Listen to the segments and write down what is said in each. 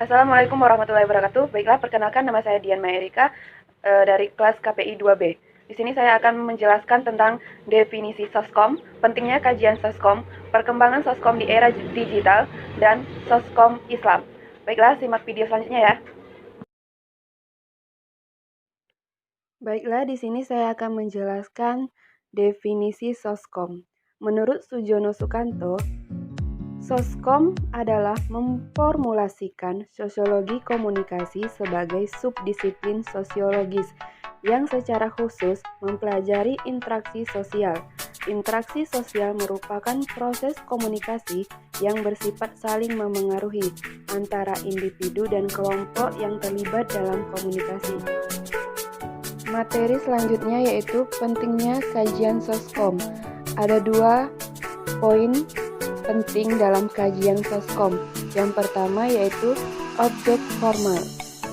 Assalamualaikum warahmatullahi wabarakatuh. Baiklah, perkenalkan nama saya Dian Maya Erika dari kelas KPI 2B. Di sini saya akan menjelaskan tentang definisi Soskom, pentingnya kajian Soskom, perkembangan Soskom di era digital, dan Soskom Islam. Baiklah, simak video selanjutnya ya. Baiklah, di sini saya akan menjelaskan definisi Soskom. Menurut Sujono Sukanto, Soskom adalah memformulasikan sosiologi komunikasi sebagai subdisiplin sosiologis yang secara khusus mempelajari interaksi sosial. Interaksi sosial merupakan proses komunikasi yang bersifat saling memengaruhi antara individu dan kelompok yang terlibat dalam komunikasi. Materi selanjutnya yaitu pentingnya kajian Soskom. Ada 2 poin penting dalam kajian Soskom. Yang pertama yaitu objek formal.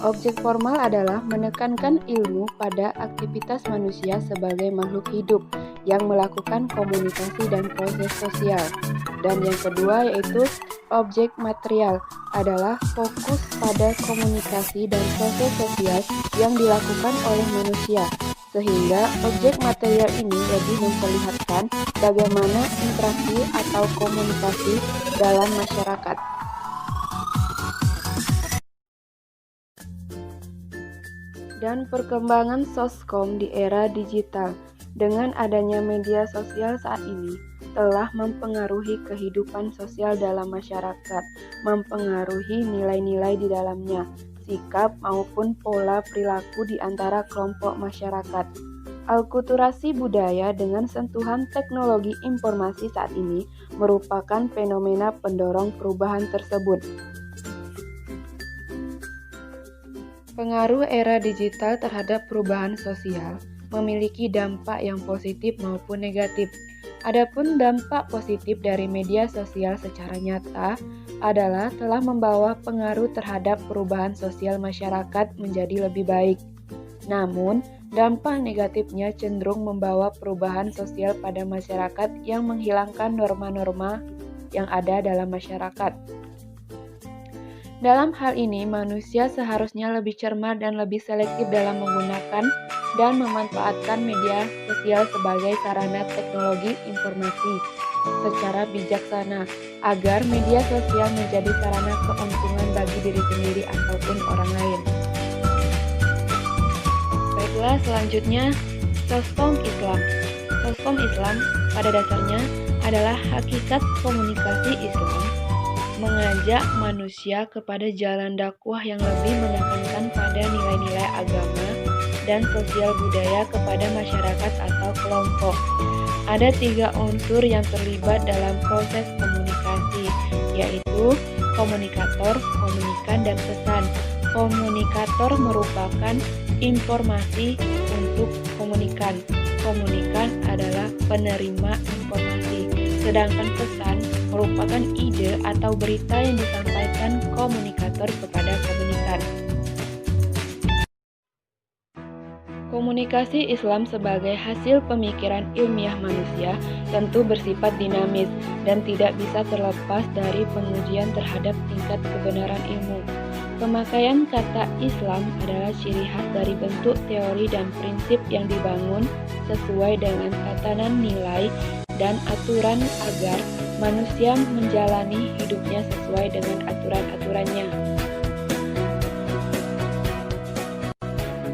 Objek formal adalah menekankan ilmu pada aktivitas manusia sebagai makhluk hidup yang melakukan komunikasi dan proses sosial. Dan yang kedua yaitu objek material adalah fokus pada komunikasi dan proses sosial yang dilakukan oleh manusia. Sehingga objek material ini lebih memperlihatkan bagaimana interaksi atau komunikasi dalam masyarakat. Dan perkembangan Soskom di era digital dengan adanya media sosial saat ini telah mempengaruhi kehidupan sosial dalam masyarakat, mempengaruhi nilai-nilai di dalamnya, sikap maupun pola perilaku di antara kelompok masyarakat. Alkulturasi budaya dengan sentuhan teknologi informasi saat ini merupakan fenomena pendorong perubahan tersebut. Pengaruh era digital terhadap perubahan sosial memiliki dampak yang positif maupun negatif. Adapun dampak positif dari media sosial secara nyata adalah telah membawa pengaruh terhadap perubahan sosial masyarakat menjadi lebih baik. Namun, dampak negatifnya cenderung membawa perubahan sosial pada masyarakat yang menghilangkan norma-norma yang ada dalam masyarakat. Dalam hal ini, manusia seharusnya lebih cermat dan lebih selektif dalam menggunakan dan memanfaatkan media sosial sebagai sarana teknologi informasi secara bijaksana, agar media sosial menjadi sarana keuntungan bagi diri sendiri ataupun orang lain. Baiklah, selanjutnya Soskom Islam. Soskom Islam pada dasarnya adalah hakikat komunikasi Islam, mengajak manusia kepada jalan dakwah yang lebih menekankan pada nilai-nilai agama dan sosial budaya kepada masyarakat atau kelompok. Ada 3 unsur yang terlibat dalam proses komunikasi, yaitu komunikator, komunikan, dan pesan. Komunikator merupakan informasi untuk komunikan. Komunikan adalah penerima informasi, sedangkan pesan merupakan ide atau berita yang disampaikan komunikator kepada komunikan. Komunikasi Islam sebagai hasil pemikiran ilmiah manusia tentu bersifat dinamis dan tidak bisa terlepas dari pengujian terhadap tingkat kebenaran ilmu. Pemakaian kata Islam adalah ciri khas dari bentuk teori dan prinsip yang dibangun sesuai dengan tatanan nilai dan aturan agar manusia menjalani hidupnya sesuai dengan aturan-aturannya.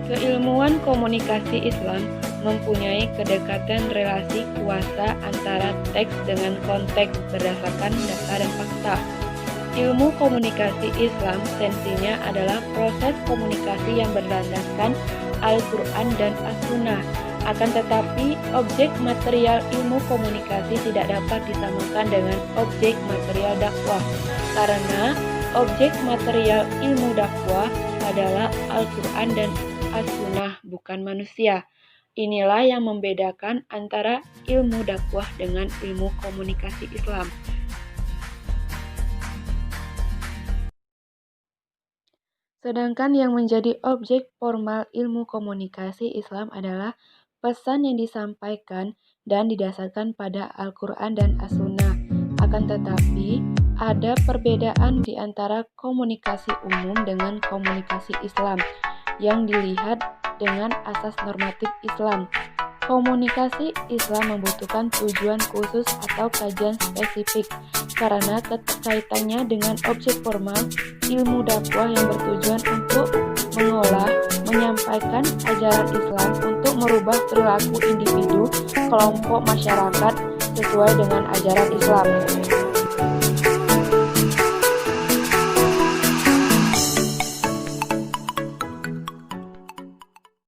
Keilmuan komunikasi Islam mempunyai kedekatan relasi kuasa antara teks dengan konteks berdasarkan data dan fakta. Ilmu komunikasi Islam tensinya adalah proses komunikasi yang berlandaskan Al-Quran dan As-Sunnah. Akan tetapi, objek material ilmu komunikasi tidak dapat disamakan dengan objek material dakwah, karena objek material ilmu dakwah adalah Al-Quran dan As-Sunnah, bukan manusia. Inilah yang membedakan antara ilmu dakwah dengan ilmu komunikasi Islam. Sedangkan yang menjadi objek formal ilmu komunikasi Islam adalah pesan yang disampaikan dan didasarkan pada Al-Quran dan As-Sunnah. Akan tetapi, Ada perbedaan di antara komunikasi umum dengan komunikasi Islam yang dilihat dengan asas normatif Islam. Komunikasi Islam membutuhkan tujuan khusus atau kajian spesifik karena kaitannya dengan objek formal ilmu dakwah yang bertujuan untuk mengolah, menyampaikan ajaran Islam untuk merubah perilaku individu, kelompok masyarakat sesuai dengan ajaran Islam.